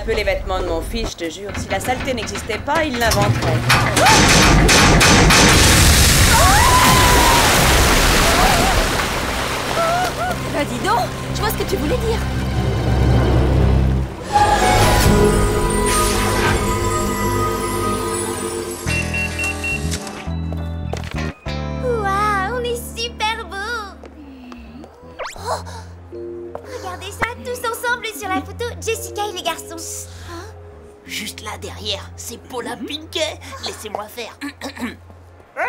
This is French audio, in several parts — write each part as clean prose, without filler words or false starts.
peu les vêtements de mon fils, je te jure. Si la saleté n'existait pas, il l'inventerait. Bah dis donc, je vois ce que tu voulais dire. Waouh, on est super beaux. Oh, regardez ça, tous ensemble sur la photo, Jessica et les garçons. Juste là derrière, c'est Paula Pinkett. Laissez-moi faire.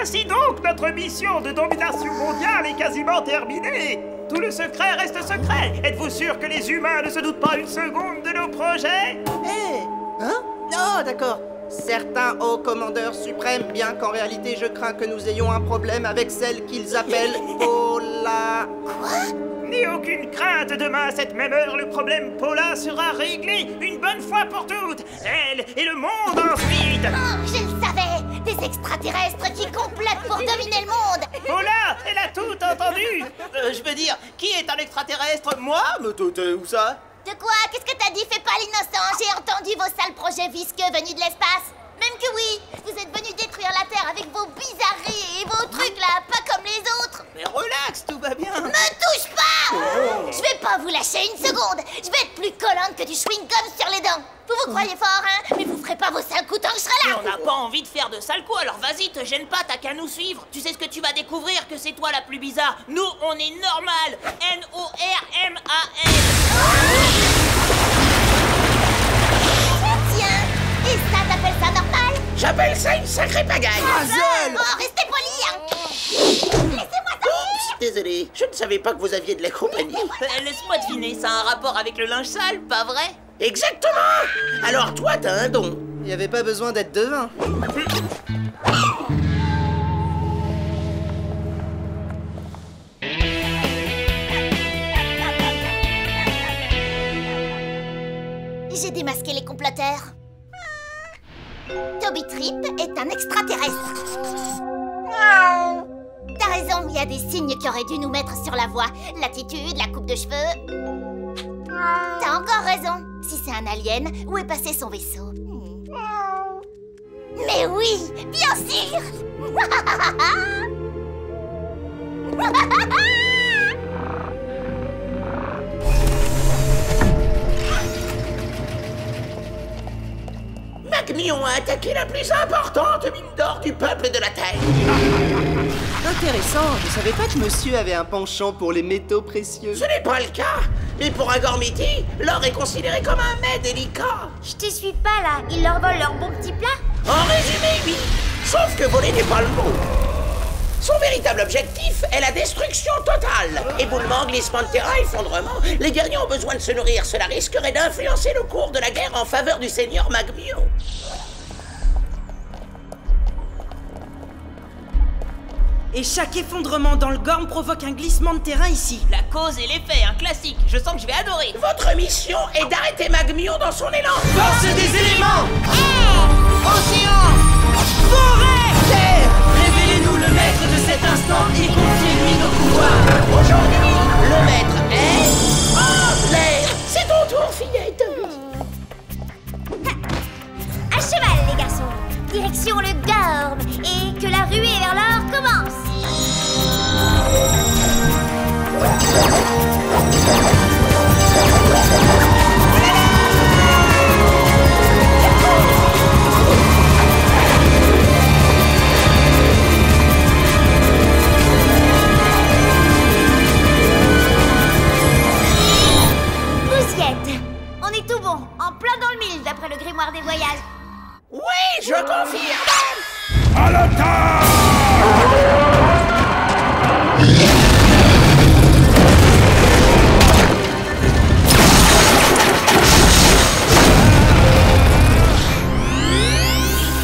Ainsi donc, notre mission de domination mondiale est quasiment terminée. Tout le secret reste secret. Êtes-vous sûr que les humains ne se doutent pas une seconde de nos projets? Hein? Oh, d'accord. Certains hauts commandeurs suprêmes, bien qu'en réalité je crains que nous ayons un problème avec celle qu'ils appellent Paula. N'aie aucune crainte, demain à cette même heure, le problème Paula sera réglé une bonne fois pour toutes. Elle et le monde ensuite. Oh, je le savais. Des extraterrestres qui complotent pour dominer le monde. Paula, elle a tout entendu. Je veux dire, qui est un extraterrestre? Moi? Mais t'es où ça? De quoi? Qu'est-ce que t'as dit? Fais pas l'innocent. J'ai entendu vos sales projets visqueux venus de l'espace. Même que oui, vous êtes venus détruire la Terre avec vos bizarreries et vos trucs là, pas comme les autres. Mais relax, tout va bien. Me touche pas! Je vais pas vous lâcher une seconde. Je vais être plus collante que du chewing-gum sur les dents. Vous vous croyez fort, hein? Mais vous ferez pas vos sales coups tant que je serai Mais là. on n'a pas envie de faire de sales coups, alors vas-y, te gêne pas, t'as qu'à nous suivre. Tu sais ce que tu vas découvrir, que c'est toi la plus bizarre. Nous, on est normal. N-O-R-M-A-L. Tiens, et ça, t'appelles ça normal? J'appelle ça une sacrée pagaille. Oh, restez polis, hein! Laissez-moi ça! Oups, désolé, je ne savais pas que vous aviez de la compagnie. Laisse-moi deviner, ça a un rapport avec le linge sale, pas vrai? Exactement. Alors toi, t'as un don. Il n'y avait pas besoin d'être devin. J'ai démasqué les comploteurs. Toby Trip est un extraterrestre. T'as raison, il y a des signes qui auraient dû nous mettre sur la voie. L'attitude, la coupe de cheveux. T'as encore raison. Si c'est un alien, où est passé son vaisseau? Mais oui, bien sûr. Magmion a attaqué la plus importante mine d'or du peuple de la Terre. Intéressant, je savais pas que monsieur avait un penchant pour les métaux précieux. Ce n'est pas le cas. Mais pour un Gormiti, l'or est considéré comme un mets délicat. Je te suis pas là. Ils leur volent leur bon petit plat. En résumé, oui. Sauf que voler n'est pas le mot. Son véritable objectif est la destruction totale. Éboulement, glissement de terrain, effondrement. Les guerriers ont besoin de se nourrir. Cela risquerait d'influencer le cours de la guerre en faveur du seigneur Magmio. Et chaque effondrement dans le Gorm provoque un glissement de terrain ici. La cause et l'effet, un classique. Je sens que je vais adorer. Votre mission est d'arrêter Magmio dans son élan. Force des éléments! Océan! Forêt! Terre! Révélez-nous le maître de cet instant et confiez-lui nos pouvoirs. Aujourd'hui, le maître est... Oh, l'air! C'est ton tour, fillette. À cheval, les garçons. Direction le Gorm. Et que la ruée vers l'or commence. Brousiette, on est tout bon, en plein dans le mille d'après le grimoire des voyages. Oui, je confirme. À l'attaque!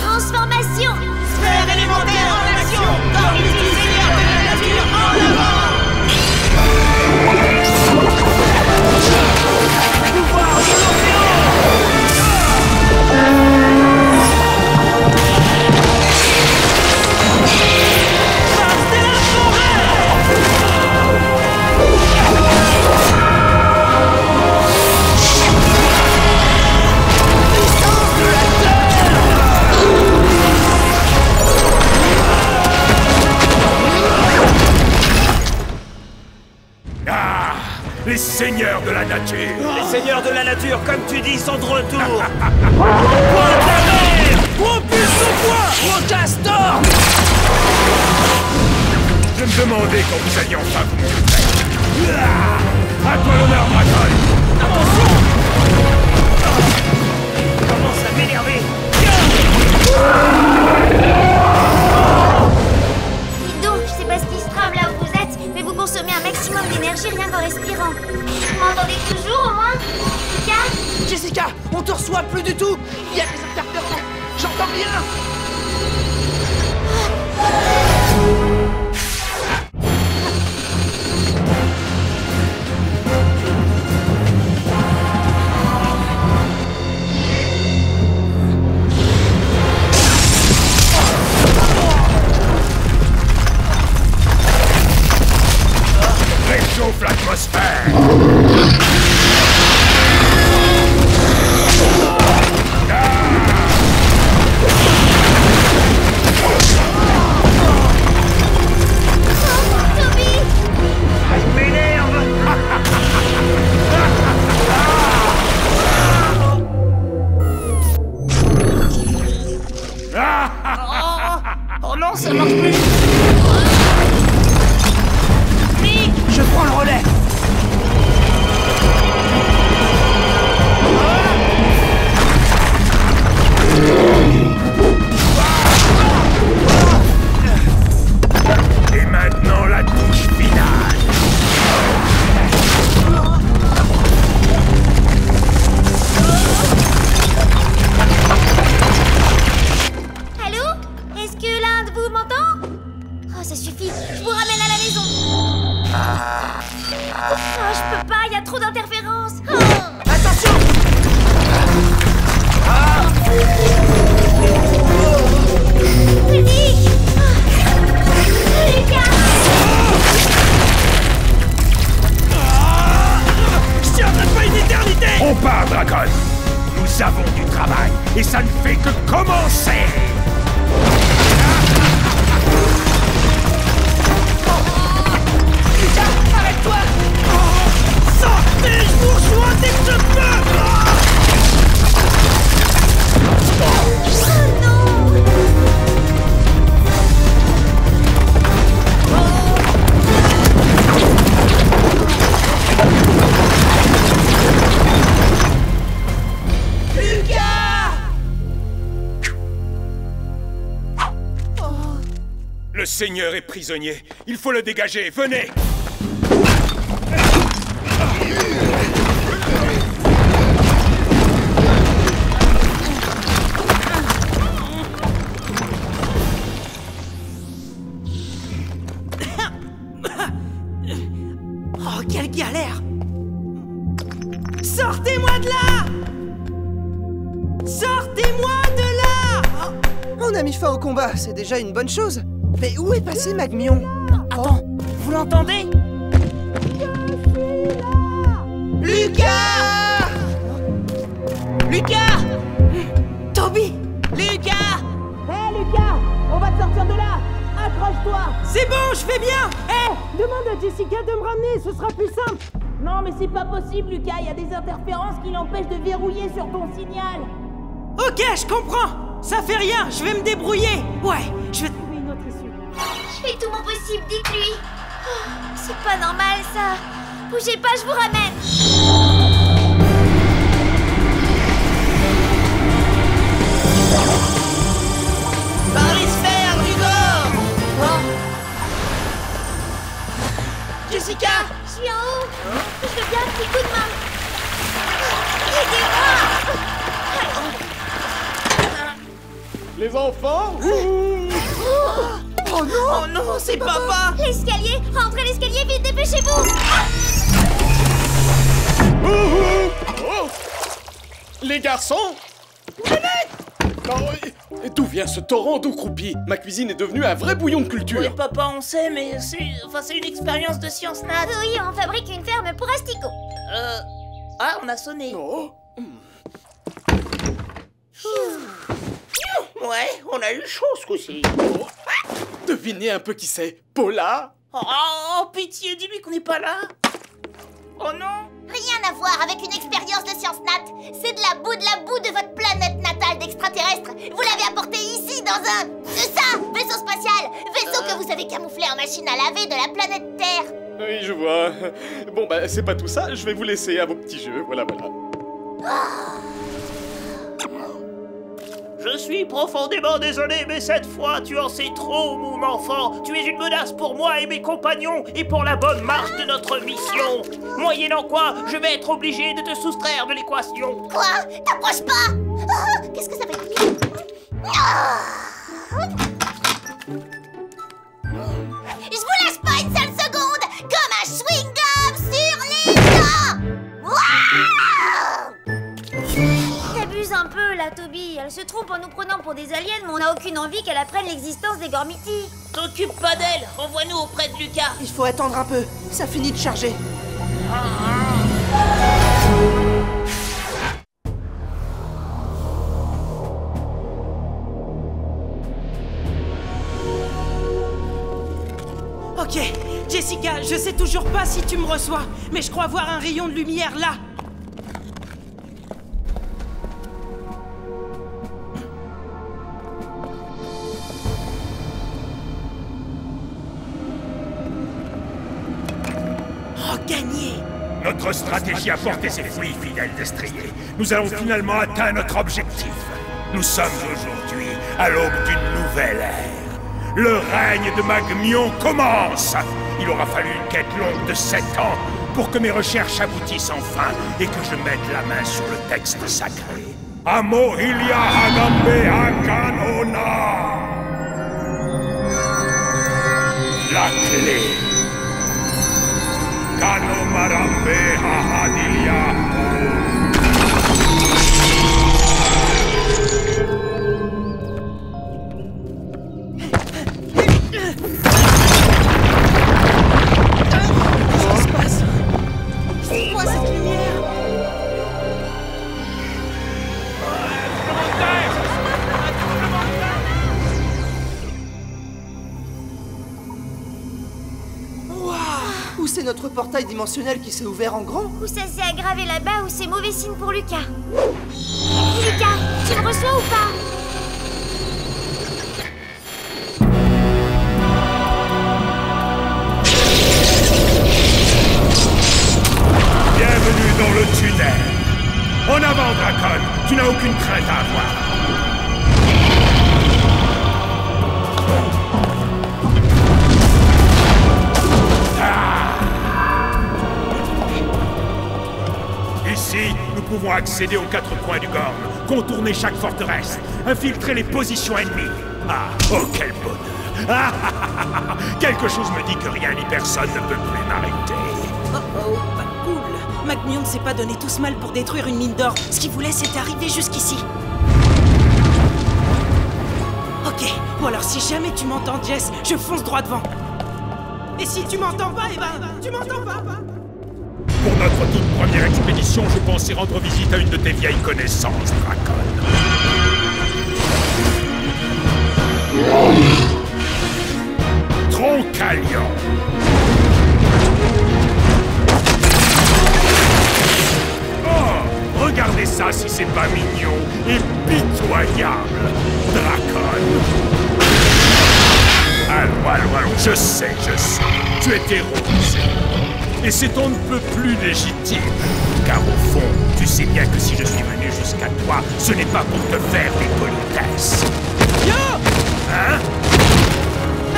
Transformation. Sphère élémentaire en action. Gormiti, seigneur de la nature, en avant. Pouvoir de l'océan. Force de la forêt! seigneurs de la nature. Les seigneurs de la nature, comme tu dis, sont de retour. Pointe la mer, propulse au poids, Rocastor. Je me demandais quand vous alliez enfin vous montrer. À toi l'honneur, Dragon. Attention. Commence à m'énerver. Dites donc, je sais pas ce qui se trame là où vous êtes, mais vous consommez un maximum d'énergie rien qu'en respirant. Vous m'entendez toujours au moins? Lucas? Jessica, on te reçoit plus du tout. Il y a des interférences. J'entends rien. Réchauffe l'atmosphère. Oh non, ça marche plus. Je prends le relais. Et maintenant la touche finale. Allô? Est-ce que l'un de vous m'entend? Oh, ça suffit, je vous ramène à la maison. Oh, je peux pas, il y a trop d'interférences. Oh. Attention. Nick! Lucas! Je tiendrai pas une éternité. On part, Dragon. Nous avons du travail et ça ne fait que commencer. Lucas, arrête-toi. Sortez, je vous rejoins dès que je peux. Oh non! Le Seigneur est prisonnier. Il faut le dégager. Venez. Oh, quelle galère. Sortez-moi de là. Sortez-moi de là. On a mis fin au combat, c'est déjà une bonne chose. Mais où est passé Magmion? Attends, vous l'entendez? Lucas! Lucas! Toby! Lucas! Hé Lucas, on va te sortir de là. Accroche-toi. C'est bon, je fais bien. Hé, demande à Jessica de me ramener, ce sera plus simple. Non mais c'est pas possible Lucas, il y a des interférences qui l'empêchent de verrouiller sur ton signal. Ok, je comprends. Ça fait rien, je vais me débrouiller. Ouais, je vais... Trouver une autre issue. Je fais tout mon possible, dites-lui. Oh, c'est pas normal ça. Bougez pas, je vous ramène. Par les sphères, Rigor! Jessica! Je suis en haut. Je veux bien un petit coup de main. Aidez-moi. Les enfants? Oh non! Oh non, c'est papa! L'escalier, rentrez l'escalier, vite, dépêchez-vous. Oh! Les garçons? D'où vient ce torrent d'eau croupie? Ma cuisine est devenue un vrai bouillon de culture. Oui, papa, on sait, mais c'est une expérience de science nat. Oui, on fabrique une ferme pour asticots. Ah, on a sonné. Oh. Ouais, on a eu chaud ce coup-ci. Oh. Devinez un peu qui c'est. Paula? Oh, pitié, dis-lui qu'on n'est pas là. Oh non! Rien à voir avec une expérience de science nat. C'est de la boue de votre planète natale d'extraterrestres. Vous l'avez apporté ici dans un... ça, vaisseau spatial. Vaisseau que vous avez camouflé en machine à laver de la planète Terre. Oui, je vois. Bon, bah, c'est pas tout ça. Je vais vous laisser à vos petits jeux. Voilà, voilà. Je suis profondément désolé, mais cette fois, tu en sais trop, mon enfant. Tu es une menace pour moi et mes compagnons, et pour la bonne marche de notre mission. Moyennant quoi, je vais être obligé de te soustraire de l'équation. Quoi? T'approches pas? Oh, qu'est-ce que ça veut dire? Je vous lâche pas une seule seconde, comme un chewing-gum sur les dents. T'abuses un peu là, Toby. Elle se trompe en nous prenant pour des aliens, mais on n'a aucune envie qu'elle apprenne l'existence des Gormiti. T'occupe pas d'elle, envoie-nous auprès de Lucas. Il faut attendre un peu, ça finit de charger. Ok, Jessica, je sais toujours pas si tu me reçois, mais je crois voir un rayon de lumière là. Oh, gagné! Notre stratégie a porté ses fruits, fidèles destriers. Nous allons finalement atteindre notre objectif. Nous sommes aujourd'hui à l'aube d'une nouvelle ère. Le règne de Magmion commence. Il aura fallu une quête longue de 7 ans pour que mes recherches aboutissent enfin et que je mette la main sur le texte sacré. Amo Ilia Hagambe Hakanona. La clé. Kano Marambe Hahadilia. Ou c'est notre portail dimensionnel qui s'est ouvert en grand? Ou ça s'est aggravé là-bas, ou c'est mauvais signe pour Lucas. Lucas, tu me reçois ou pas? Bienvenue dans le tunnel. En avant, Dracon. Tu n'as aucune crainte à avoir. Ici, nous pouvons accéder aux 4 coins du Gorm, contourner chaque forteresse, infiltrer les positions ennemies. Ah, oh quel bonheur! Ah, ah, ah, ah. Quelque chose me dit que rien ni personne ne peut plus m'arrêter. Oh oh, pas cool. Magmion ne s'est pas donné tout ce mal pour détruire une mine d'or. Ce qu'il voulait, c'était arriver jusqu'ici. Ok, bon alors si jamais tu m'entends, Jess, je fonce droit devant. Et si tu m'entends pas, eh ben, tu m'entends pas. Pour notre toute première expédition, je pensais rendre visite à une de tes vieilles connaissances, Dracon. Troncalion. Oh, regardez ça si c'est pas mignon et pitoyable, Dracon. Allons, je sais, tu es terrorisé. Et c'est on ne peut plus légitime. Car au fond, tu sais bien que si je suis venu jusqu'à toi, ce n'est pas pour te faire des politesses. Yo! Hein?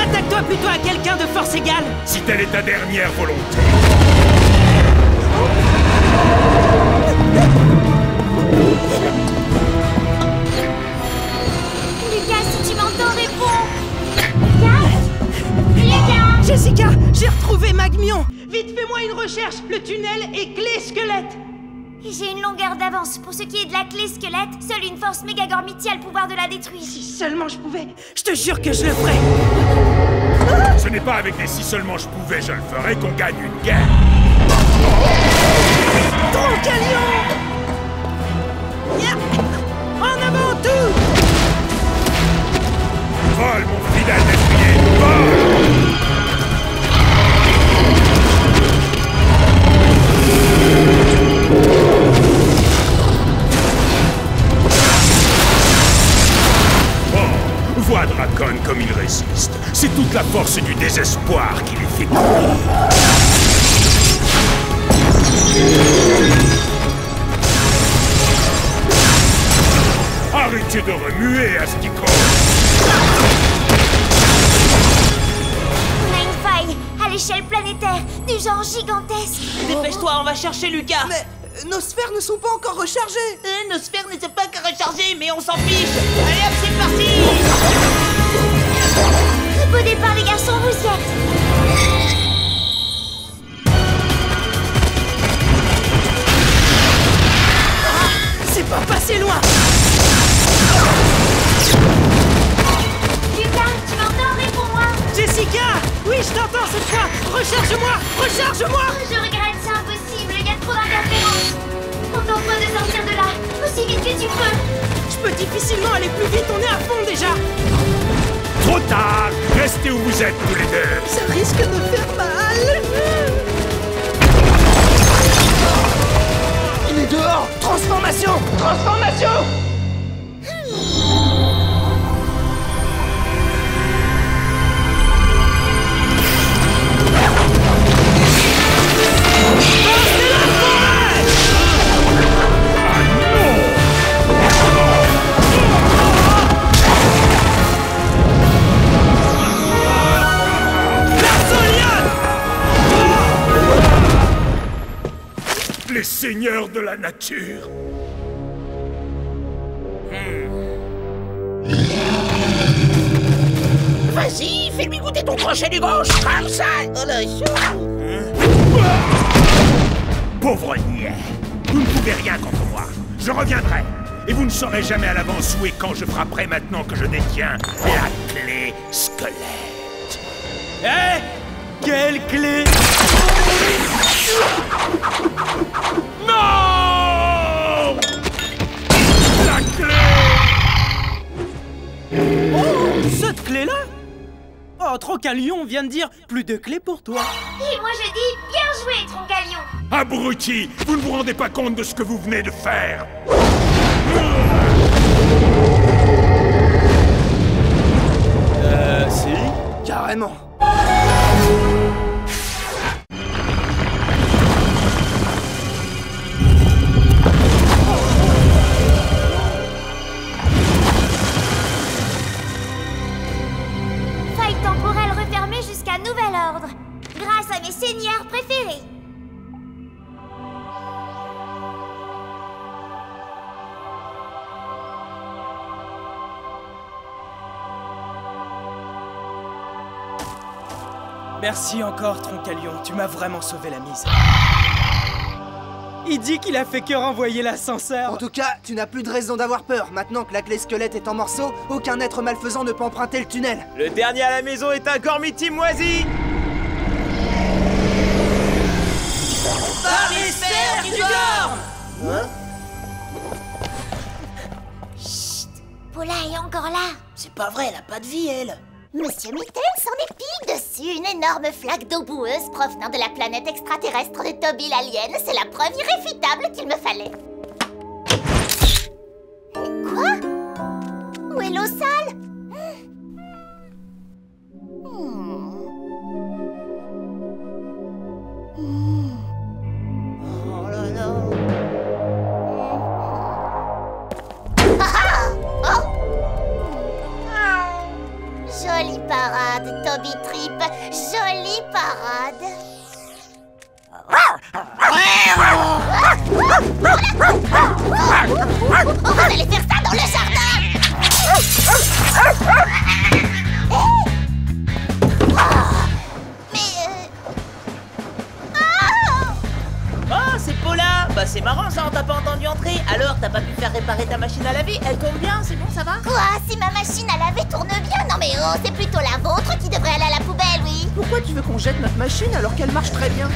Attaque-toi plutôt à quelqu'un de force égale. Si telle est ta dernière volonté. Lucas, si tu m'entends, réponds. Lucas! Jessica, j'ai retrouvé Magmion. Vite, fais-moi une recherche. Le tunnel est clé squelette. J'ai une longueur d'avance. Pour ce qui est de la clé squelette, seule une force méga Gormiti a le pouvoir de la détruire. Si seulement je pouvais. Je te jure que je le ferais. Ce n'est pas avec des si seulement je pouvais, je le ferais qu'on gagne une guerre. Troncalion! En avant tout! Vole, mon fidèle destrier, vole! vois Dracon comme il résiste. C'est toute la force du désespoir qui les fait courir. Arrêtez de remuer, Asticot! On a une faille à l'échelle planétaire, du genre gigantesque. Dépêche-toi, on va chercher Lucas. Mais nos sphères ne sont pas encore rechargées. Nos sphères ne sont pas encore rechargées, mais on s'en fiche. Allez hop, c'est parti. Beau départ les garçons, vous y êtes. C'est pas passé loin. Lucas, tu m'entends? Réponds-moi. Jessica! Oui, je t'entends cette fois. Recharge-moi! Recharge-moi! Je regrette, c'est impossible, il y a trop d'interférences. Contente-toi de sortir de là, aussi vite que tu peux. Je peux difficilement aller plus vite, on est à fond déjà. Trop tard! Restez où vous êtes tous les deux! Ça risque de faire mal. Il est dehors! Transformation! Transformation! Les seigneurs de la nature! Vas-y, fais-lui goûter ton crochet du gauche, comme ça. Oh là, Pauvre niais! Vous ne pouvez rien contre moi. Je reviendrai. Et vous ne saurez jamais à l'avance où et quand je frapperai maintenant que je détiens la clé squelette. Hé! Quelle clé? Non! La clé! Oh, cette clé-là? Oh, Troncalion vient de dire plus de clés pour toi. Et moi je dis bien joué, Troncalion. Abruti! Vous ne vous rendez pas compte de ce que vous venez de faire? Si, carrément. Faille temporelle refermée jusqu'à nouvel ordre. Grâce à mes seigneurs préférés. Merci encore, Troncalion, tu m'as vraiment sauvé la mise. Il dit qu'il a fait que renvoyer l'ascenseur. En tout cas, tu n'as plus de raison d'avoir peur. Maintenant que la clé squelette est en morceaux, aucun être malfaisant ne peut emprunter le tunnel. Le dernier à la maison est un Gormiti moisi. Par les sphères du Gorm. Hein? Paula est encore là. C'est pas vrai, elle a pas de vie, elle. Monsieur Mitten s'en épile dessus, une énorme flaque d'eau boueuse provenant de la planète extraterrestre de Toby l'alien. C'est la preuve irréfutable qu'il me fallait. Quoi? Où est l'eau sale? Oh là là. Jolie parade, Toby Trip. Jolie parade. On va aller faire ça dans le jardin. Oh, c'est Paula. Bah c'est marrant ça, on t'a pas entendu entrer. Alors, t'as pas pu faire réparer ta machine à laver? Elle tourne bien, c'est bon, ça va? Quoi? Si ma machine à laver tourne bien? Non mais oh, c'est plutôt la vôtre qui devrait aller à la poubelle, oui. Pourquoi tu veux qu'on jette notre machine alors qu'elle marche très bien?